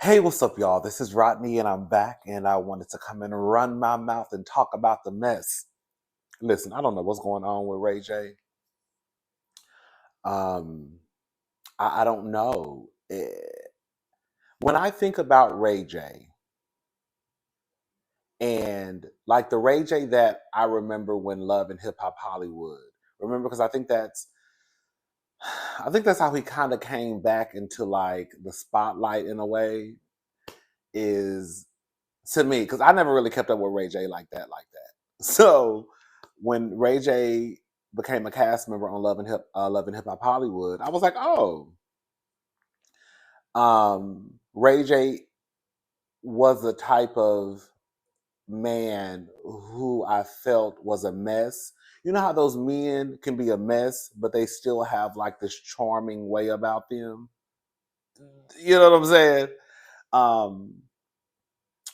Hey, what's up, y'all? This is Rodney, and I'm back, and I wanted to come and run my mouth and talk about the mess. Listen, I don't know what's going on with Ray J. Um, I don't know. When I think about Ray J, and like the Ray J that I remember when Love and Hip Hop Hollywood, remember because I think that's how he kind of came back into like the spotlight in a way. Is to me because I never really kept up with Ray J like that. So when Ray J became a cast member on Love and Hip Hop Hollywood, I was like, oh, Ray J was the type of man who I felt was a mess. You know how those men can be a mess, but they still have like this charming way about them. You know what I'm saying? Um,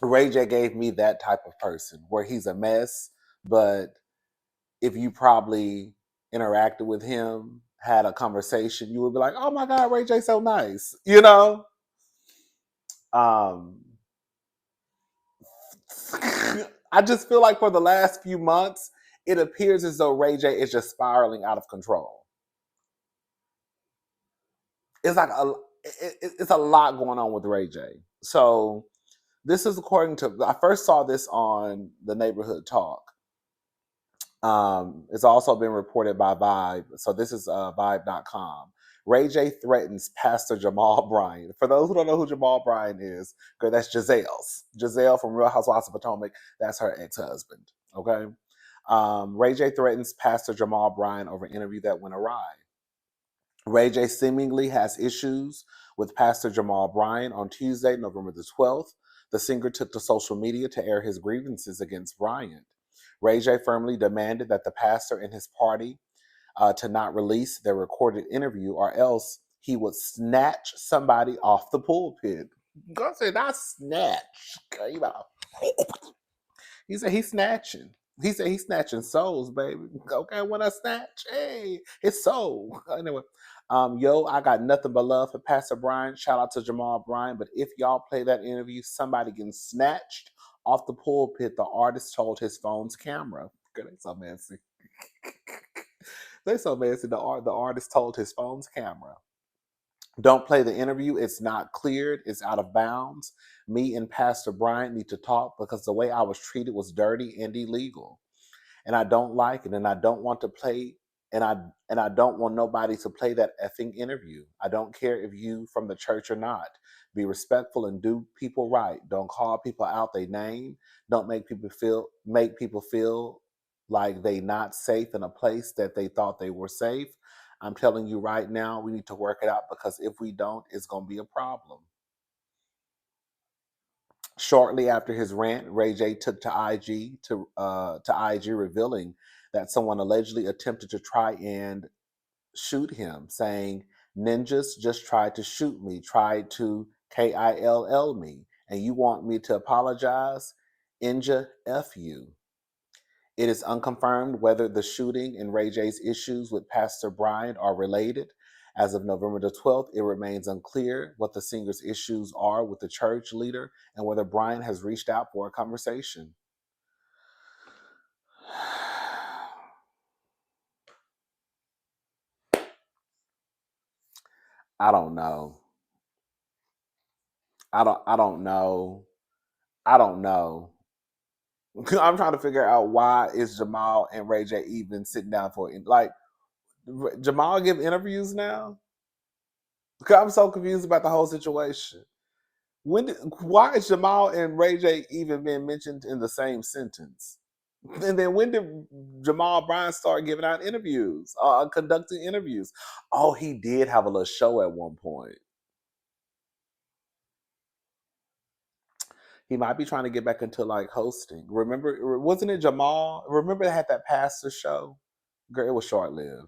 Ray J gave me that type of person where he's a mess, but if you probably interacted with him, had a conversation, you would be like, "Oh my God, Ray J, so nice," you know. Um, I just feel like for the last few months, it appears as though Ray J is just spiraling out of control. It's like it's a lot going on with Ray J. So this is according to I first saw this on the Neighborhood Talk. It's also been reported by Vibe. So this is Vibe.com. Ray J threatens Pastor Jamal Bryant. For those who don't know who Jamal Bryant is, girl, that's Giselle's. Giselle from Real Housewives of Potomac. That's her ex-husband. Okay. Ray J threatens Pastor Jamal Bryant over an interview that went awry. Ray J seemingly has issues with Pastor Jamal Bryant. On Tuesday, November the 12th, the singer took to social media to air his grievances against Bryant. Ray J firmly demanded that the pastor and his party to not release their recorded interview or else he would snatch somebody off the pulpit. God said, not snatch. He said he's snatching. He said he's snatching souls, baby. Okay, when I snatch, hey, it's soul. Anyway, yo, I got nothing but love for Pastor Brian. Shout out to Jamal Bryant. But if y'all play that interview, somebody getting snatched off the pulpit, the artist told his phone's camera. Girl, they so messy. They so messy. The artist told his phone's camera. Don't play the interview. It's not cleared. It's out of bounds. Me and Pastor Bryant need to talk because the way I was treated was dirty and illegal. And I don't like it. And I don't want to play and I don't want nobody to play that effing interview. I don't care if you from the church or not. Be respectful and do people right. Don't call people out their name. Don't make people feel like they not safe in a place that they thought they were safe. I'm telling you right now, we need to work it out because if we don't, it's going to be a problem. Shortly after his rant, Ray J took to IG revealing that someone allegedly attempted to try and shoot him, saying, "Ninjas just tried to shoot me, tried to kill me, and you want me to apologize? Ninja, F you." It is unconfirmed whether the shooting and Ray J's issues with Pastor Bryant are related. As of November the 12th, it remains unclear what the singer's issues are with the church leader and whether Bryant has reached out for a conversation. I don't know. I don't know. I don't know. I'm trying to figure out why is Jamal and Ray J even sitting down for it. Like Jamal give interviews now? Because I'm so confused about the whole situation. Why is Jamal and Ray J even been mentioned in the same sentence? And then when did Jamal Bryant start giving out interviews, conducting interviews? Oh, he did have a little show at one point. He might be trying to get back into like hosting. Remember, wasn't it Jamal? Remember they had that pastor show? Girl, it was short lived.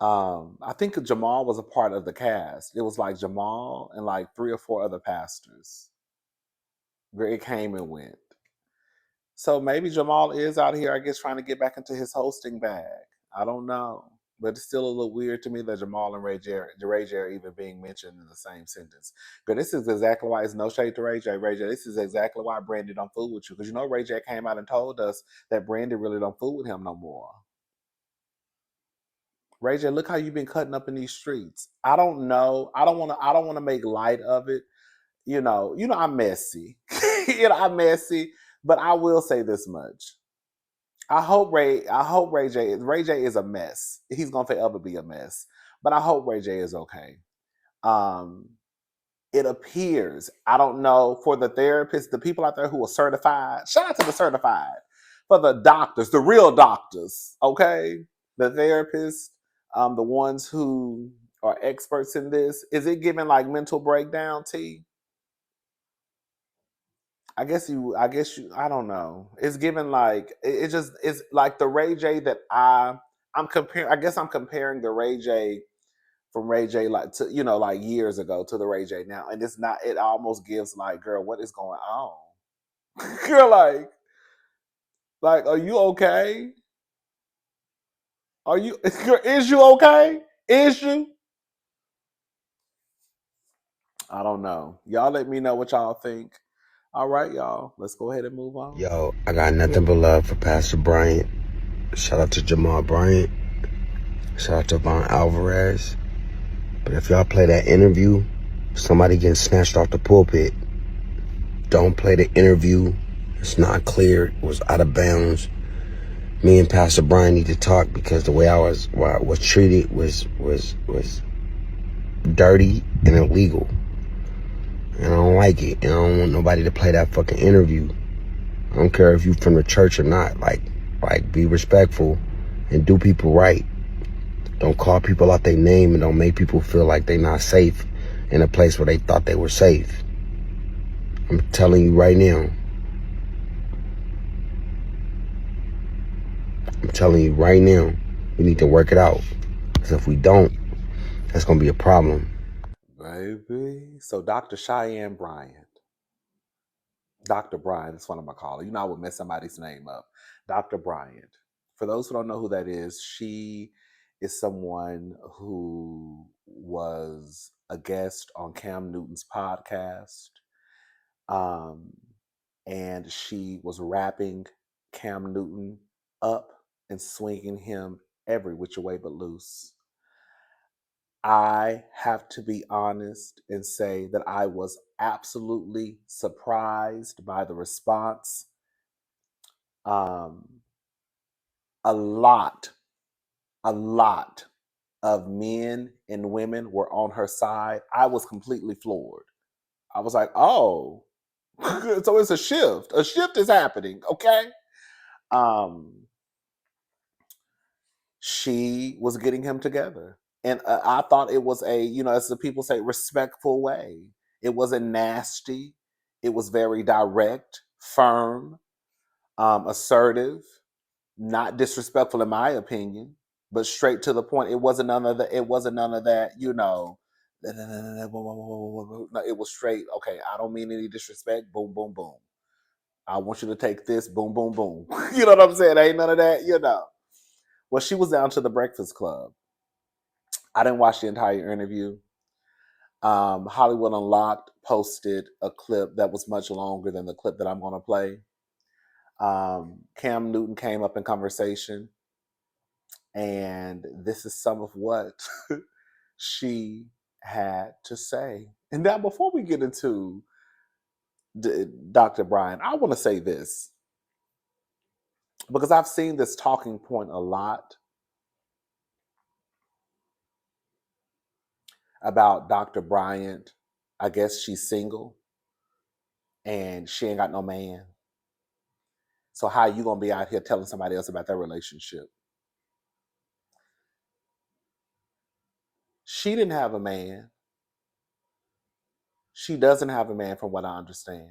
I think Jamal was a part of the cast. It was like Jamal and like three or four other pastors. Girl, it came and went. So maybe Jamal is out here, I guess, trying to get back into his hosting bag. I don't know. But it's still a little weird to me that Jamal and Ray J are even being mentioned in the same sentence. But this is exactly why it's no shade to Ray J. Ray J, this is exactly why Brandy don't fool with you. Because Ray J came out and told us that Brandy really don't fool with him no more. Ray J, look how you've been cutting up in these streets. I don't know. I don't wanna make light of it. I'm messy. I'm messy. But I will say this much. I hope Ray J is a mess. He's gonna forever be a mess. But I hope Ray J is okay. Um, it appears, I don't know, for the therapists, the people out there who are certified, shout out to the certified, for the doctors, the real doctors, okay? The therapists, the ones who are experts in this. Is it giving like mental breakdown, T? I don't know. It's given like it just it's like the Ray J that I'm comparing. I guess I'm comparing the Ray J from Ray J like to like years ago to the Ray J now, and it's not. It almost gives like, girl, what is going on? Girl, like, are you okay? Are you? Girl, is you okay? Is you? I don't know. Y'all let me know what y'all think. All right, y'all. Let's go ahead and move on. Yo, I got nothing but love for Pastor Bryant. Shout out to Jamal Bryant. Shout out to Von Alvarez. But if y'all play that interview, somebody getting snatched off the pulpit. Don't play the interview. It's not clear. It was out of bounds. Me and Pastor Bryant need to talk because the way I was treated was dirty and illegal. And I don't like it. And I don't want nobody to play that fucking interview. I don't care if you from the church or not. Like be respectful and do people right. Don't call people out their name and don't make people feel like they not safe in a place where they thought they were safe. I'm telling you right now. I'm telling you right now, we need to work it out. Because if we don't, that's going to be a problem. Baby. So Dr. Cheyenne Bryant. Dr. Bryant, that's what I'm gonna call her. I would mess somebody's name up. Dr. Bryant. For those who don't know who that is, she is someone who was a guest on Cam Newton's podcast. Um, and she was wrapping Cam Newton up and swinging him every which way but loose. I have to be honest and say that I was absolutely surprised by the response. Um, a lot, a lot of men and women were on her side. I was completely floored. I was like, oh, so it's a shift. A shift is happening, okay? Um, she was getting him together. And I thought it was as the people say, respectful way. It wasn't nasty. It was very direct, firm, assertive, not disrespectful in my opinion, but straight to the point. It wasn't none of that. It wasn't none of that. No, it was straight. Okay, I don't mean any disrespect. Boom, boom, boom. I want you to take this. Boom, boom, boom. You know what I'm saying? Ain't none of that. Well, she was down to the Breakfast Club. I didn't watch the entire interview. Hollywood Unlocked posted a clip that was much longer than the clip that I'm going to play. Cam Newton came up in conversation, and this is some of what she had to say. And now, before we get into Dr. Brian, I want to say this because I've seen this talking point a lot about Dr. Bryant. I guess she's single and she ain't got no man. So how you gonna be out here telling somebody else about their relationship? She didn't have a man. She doesn't have a man, from what I understand.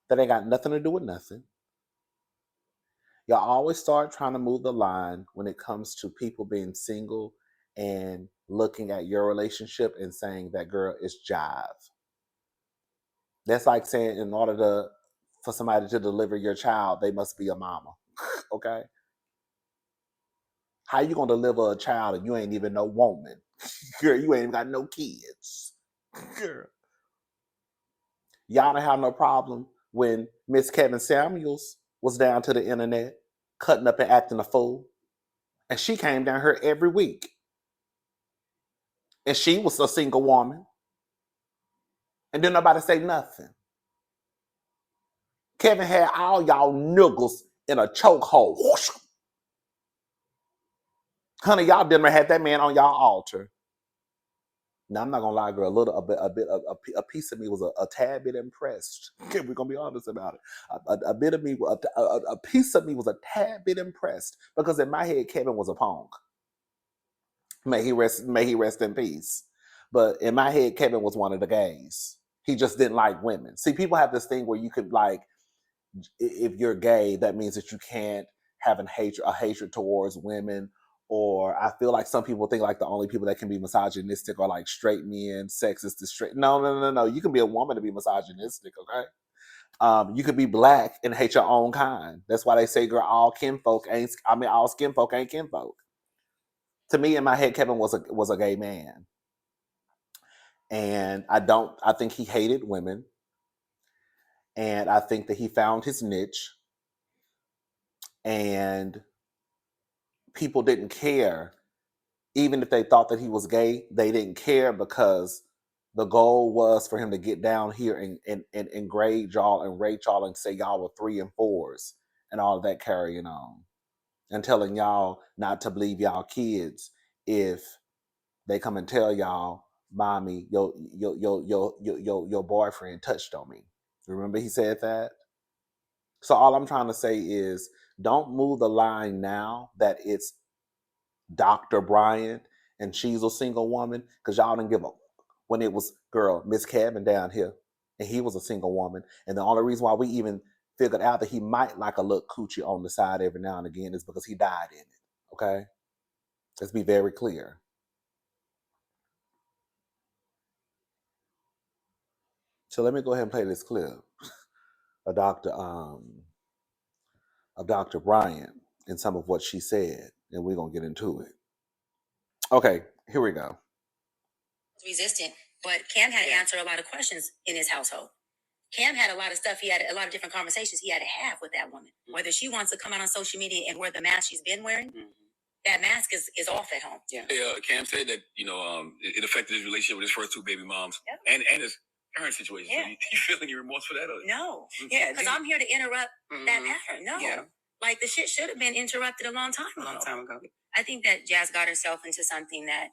That ain't got nothing to do with nothing. Y'all always start trying to move the line when it comes to people being single and looking at your relationship and saying that girl is jive. That's like saying in order for somebody to deliver your child, they must be a mama. Okay? How you gonna deliver a child and you ain't even no woman? Girl, you ain't even got no kids. Girl. Y'all don't have no problem when Miss Kevin Samuels was down to the internet, cutting up and acting a fool. And she came down here every week. And she was a single woman. And didn't nobody say nothing. Kevin had all y'all niggles in a chokehold. Whoosh. Honey, y'all didn't have that man on y'all altar. Now I'm not gonna lie, girl. A piece of me was a tad bit impressed. We're gonna be honest about it. A bit of me, a piece of me was a tad bit impressed because in my head, Kevin was a punk. May he rest in peace. But in my head, Kevin was one of the gays. He just didn't like women. See, people have this thing where you could like, if you're gay, that means that you can't have a hatred towards women. Or I feel like some people think like the only people that can be misogynistic are like straight men, sexist to straight. No. You can be a woman to be misogynistic, okay? You could be black and hate your own kind. That's why they say, girl, all skin folk ain't kinfolk. To me, in my head, Kevin was a gay man. And I think he hated women. And I think that he found his niche. And people didn't care. Even if they thought that he was gay, they didn't care because the goal was for him to get down here and grade y'all and rate y'all and say y'all were 3 and 4s and all of that carrying on. And telling y'all not to believe y'all kids if they come and tell y'all, mommy, your boyfriend touched on me. Remember he said that? So all I'm trying to say is don't move the line now that it's Dr. Bryant and she's a single woman, because y'all didn't give a when it was girl, Miss Cabin down here, and he was a single woman. And the only reason why we even figured out that he might like a little coochie on the side every now and again is because he died in it. Okay? Let's be very clear. So let me go ahead and play this clip of Dr. Bryant and some of what she said, and we're gonna get into it. Okay, here we go. Resistant, but Cam had to answer a lot of questions in his household. Cam had a lot of stuff. He had a lot of different conversations he had to have with that woman. Whether she wants to come out on social media and wear the mask she's been wearing, that mask is off at home. Yeah. Cam said that it affected his relationship with his first 2 baby moms and his current situation. Yeah. So you feel any remorse for that? Or? No. Yeah. Because I'm here to interrupt that pattern. No. Yeah. Like the shit should have been interrupted a long time ago. I think that Jazz got herself into something that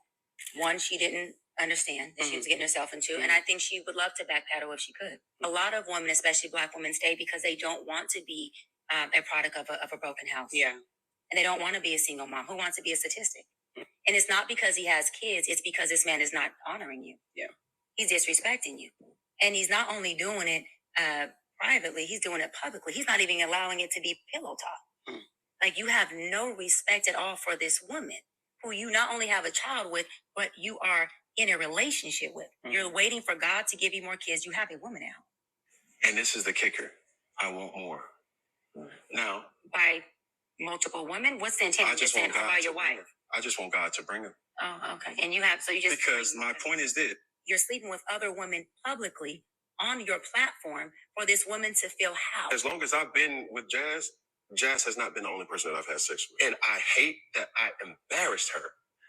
one, she didn't understand that she was getting herself into. And I think she would love to backpedal if she could. A lot of women, especially Black women, stay because they don't want to be a product of a broken house. Yeah. And they don't want to be a single mom. Who wants to be a statistic? And it's not because he has kids. It's because this man is not honoring you. Yeah. He's disrespecting you. And he's not only doing it privately, he's doing it publicly. He's not even allowing it to be pillow talk. Like, you have no respect at all for this woman who you not only have a child with, but you are in a relationship with. You're waiting for God to give you more kids. You have a woman now. And this is the kicker. I want more. Now. By multiple women? What's the intent of just saying, by your wife? I just want God to bring her. Oh, okay. And you have, so you just. Because my point is this. You're sleeping with other women publicly on your platform for this woman to feel how? As long as I've been with Jazz, Jazz has not been the only person that I've had sex with. And I hate that I embarrassed her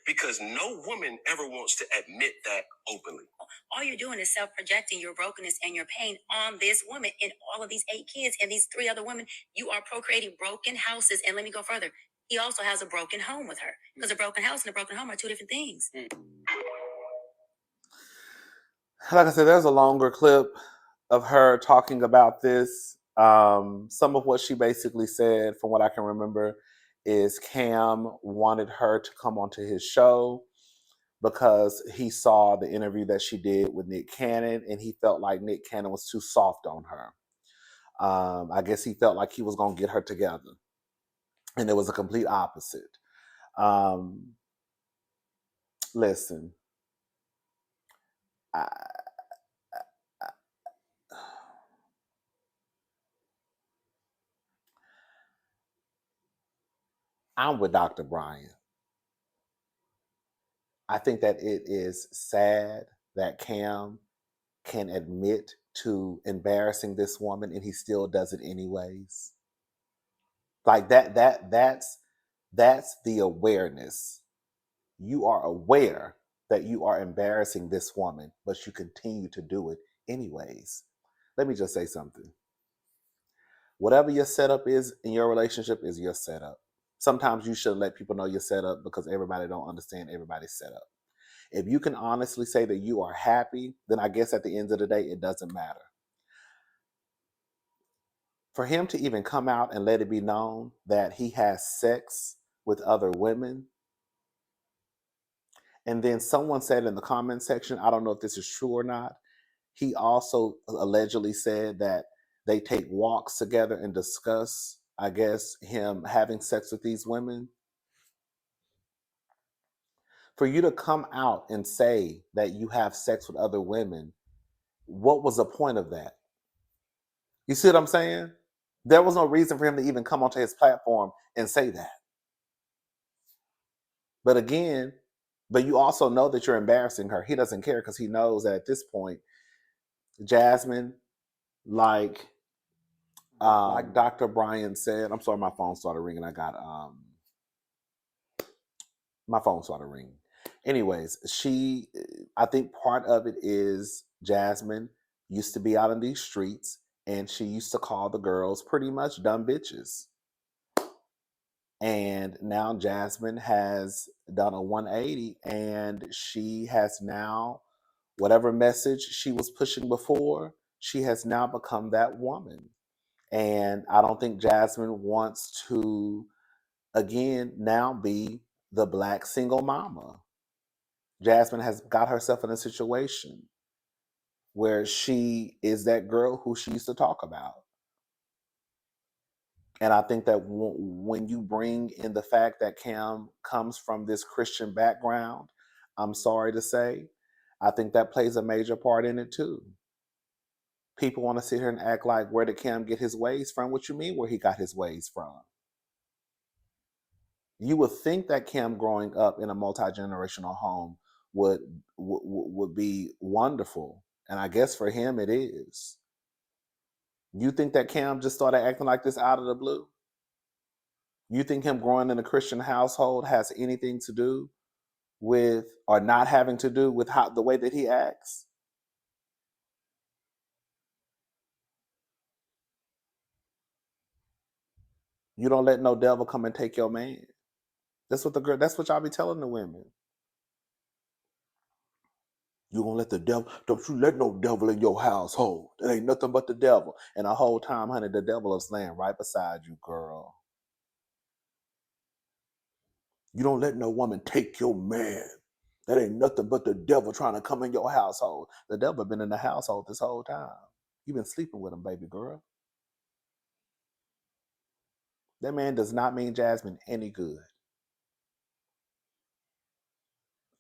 because no woman ever wants to admit that openly. All you're doing is self-projecting your brokenness and your pain on this woman and all of these 8 kids and these 3 other women. You are procreating broken houses. And let me go further. He also has a broken home with her because a broken house and a broken home are 2 different things. Like I said, there's a longer clip of her talking about this. Some of what she basically said, from what I can remember, is Cam wanted her to come onto his show because he saw the interview that she did with Nick Cannon, and he felt like Nick Cannon was too soft on her. I guess he felt like he was going to get her together, and it was a complete opposite. Listen, I'm with Dr. Bryant. I think that it is sad that Cam can admit to embarrassing this woman and he still does it anyways. Like that's the awareness. You are aware that you are embarrassing this woman, but you continue to do it anyways. Let me just say something. Whatever your setup is in your relationship is your setup. Sometimes you should let people know your setup because everybody don't understand everybody's setup. If you can honestly say that you are happy, then I guess at the end of the day, it doesn't matter. For him to even come out and let it be known that he has sex with other women, and then someone said in the comment section, I don't know if this is true or not, he also allegedly said that they take walks together and discuss, I guess, him having sex with these women. For you to come out and say that you have sex with other women, what was the point of that? You see what I'm saying? There was no reason for him to even come onto his platform and say that. But again, but you also know that you're embarrassing her. He doesn't care because he knows that at this point, Jasmin, like Dr. Bryant said, I'm sorry, my phone started ringing. My phone started ringing. Anyways, I think part of it is Jasmin used to be out in these streets and she used to call the girls pretty much dumb bitches. And now Jasmin has done a 180 and she has now, whatever message she was pushing before, she has now become that woman. And I don't think Jasmin wants to, again, now be the black single mama. Jasmin has got herself in a situation where she is that girl who she used to talk about. And I think that when you bring in the fact that Cam comes from this Christian background, I'm sorry to say, I think that plays a major part in it too. People want to sit here and act like, where did Cam get his ways from? What you mean where he got his ways from? You would think that Cam growing up in a multi-generational home would be wonderful. And I guess for him it is. You think that Cam just started acting like this out of the blue? You think him growing in a Christian household has anything to do with, or not having to do with the way that he acts? You don't let no devil come and take your man. That's what y'all be telling the women. You gonna let the devil? Don't you let no devil in your household. It ain't nothing but the devil. And the whole time, honey, the devil is laying right beside you, girl. You don't let no woman take your man. That ain't nothing but the devil trying to come in your household. The devil been in the household this whole time. You been sleeping with him, baby girl. That man does not mean Jasmin any good.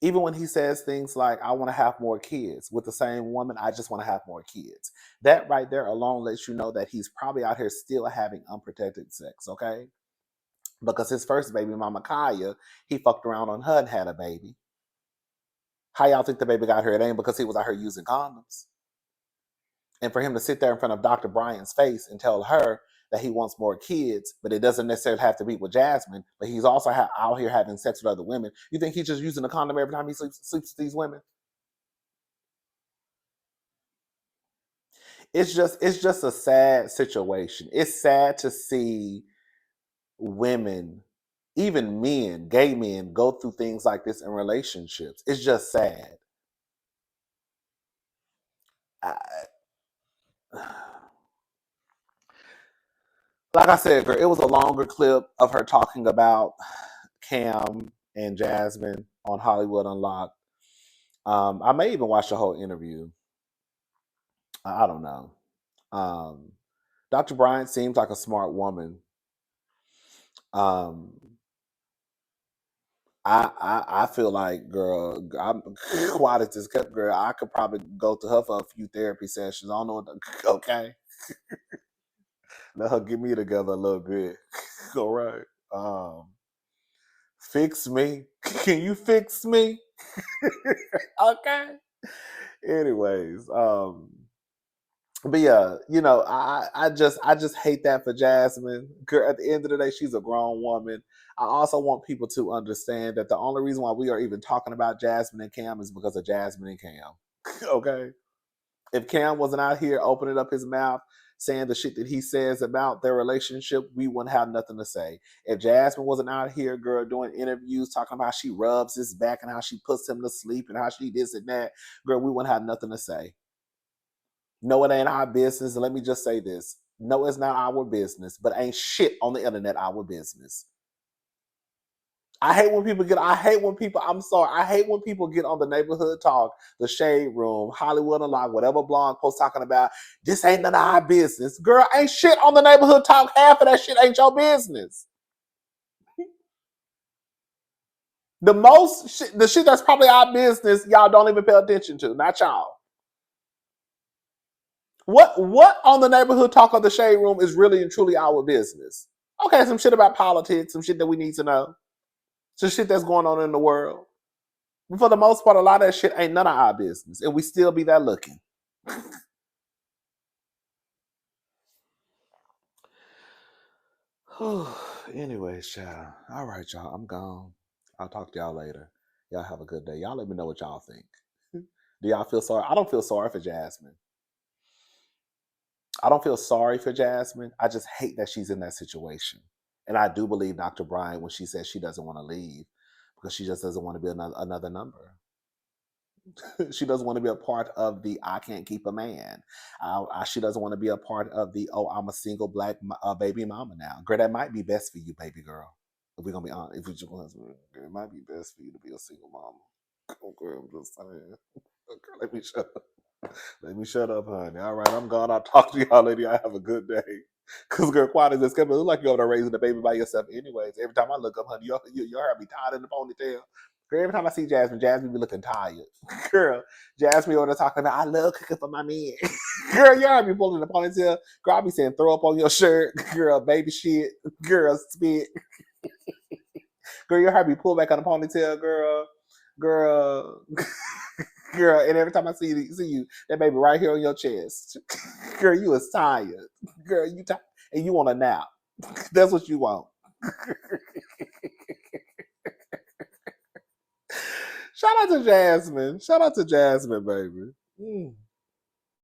Even when he says things like, I want to have more kids with the same woman, I just want to have more kids. That right there alone lets you know that he's probably out here still having unprotected sex, okay? Because his first baby, Mama Kaya, he fucked around on her and had a baby. How y'all think the baby got here? It ain't because he was out here using condoms. And for him to sit there in front of Dr. Bryant's face and tell her that he wants more kids, but it doesn't necessarily have to be with Jasmin, but he's also out here having sex with other women. You think he's just using a condom every time he sleeps with these women? It's just a sad situation. It's sad to see women, even men, gay men, go through things like this in relationships. It's just sad. I, like I said, girl, it was a longer clip of her talking about Cam and Jasmin on Hollywood Unlocked. I may even watch the whole interview. I don't know. Dr. Bryant seems like a smart woman. Um, I feel like, girl, I'm quiet as this kept, girl. I could probably go to her for a few therapy sessions. I don't know. Okay, let her get me together a little bit. All right. Fix me. Can you fix me? Okay. Anyways, but yeah, I just hate that for Jasmin. Girl, at the end of the day, she's a grown woman. I also want people to understand that the only reason why we are even talking about Jasmin and Cam is because of Jasmin and Cam. Okay. If Cam wasn't out here opening up his mouth saying the shit that he says about their relationship, we wouldn't have nothing to say. If Jasmin wasn't out here, girl, doing interviews talking about how she rubs his back and how she puts him to sleep and how she this and that, girl, we wouldn't have nothing to say. No, it ain't our business. And let me just say this. No, it's not our business, but ain't shit on the internet our business. I hate when people get on the neighborhood talk, the shade room, Hollywood Unlocked, whatever blog post talking about, this ain't none of our business. Girl, ain't shit on the neighborhood talk. Half of that shit ain't your business. The shit that's probably our business, y'all don't even pay attention to. Not y'all. What on the neighborhood talk of the shade room is really and truly our business? Okay, some shit about politics, some shit that we need to know, some shit that's going on in the world. But for the most part, a lot of that shit ain't none of our business, and we still be there looking. Anyways, child. All right, y'all. I'm gone. I'll talk to y'all later. Y'all have a good day. Y'all let me know what y'all think. Do y'all feel sorry? I don't feel sorry for Jasmin. I don't feel sorry for Jasmin. I just hate that she's in that situation. And I do believe Dr. Bryant when she says she doesn't want to leave because she just doesn't want to be another number. She doesn't want to be a part of the I can't keep a man. She doesn't want to be a part of the I'm a single black baby mama now. Girl, that might be best for you, baby girl. If we're gonna be honest, if we just, it might be best for you to be a single mama. Okay, I'm just saying. Okay, let me shut up. Let me shut up, honey. All right, I'm gone. I'll talk to y'all later. I have a good day. Cause girl, quiet as this can look like you're over there raising the baby by yourself. Anyways, every time I look up, honey, your hair be tied in the ponytail. Girl, every time I see Jasmin be looking tired. Girl, Jasmin over there talking about I love cooking for my man. Girl, your hair be pulling the ponytail. Girl, I be saying throw up on your shirt. Girl, baby shit. Girl, spit. Girl, your hair be pulled back on the ponytail, girl. Girl. Girl, and every time I see you, that baby right here on your chest. Girl, you is tired. Girl, you tired. And you want a nap. That's what you want. Shout out to Jasmin. Shout out to Jasmin, baby.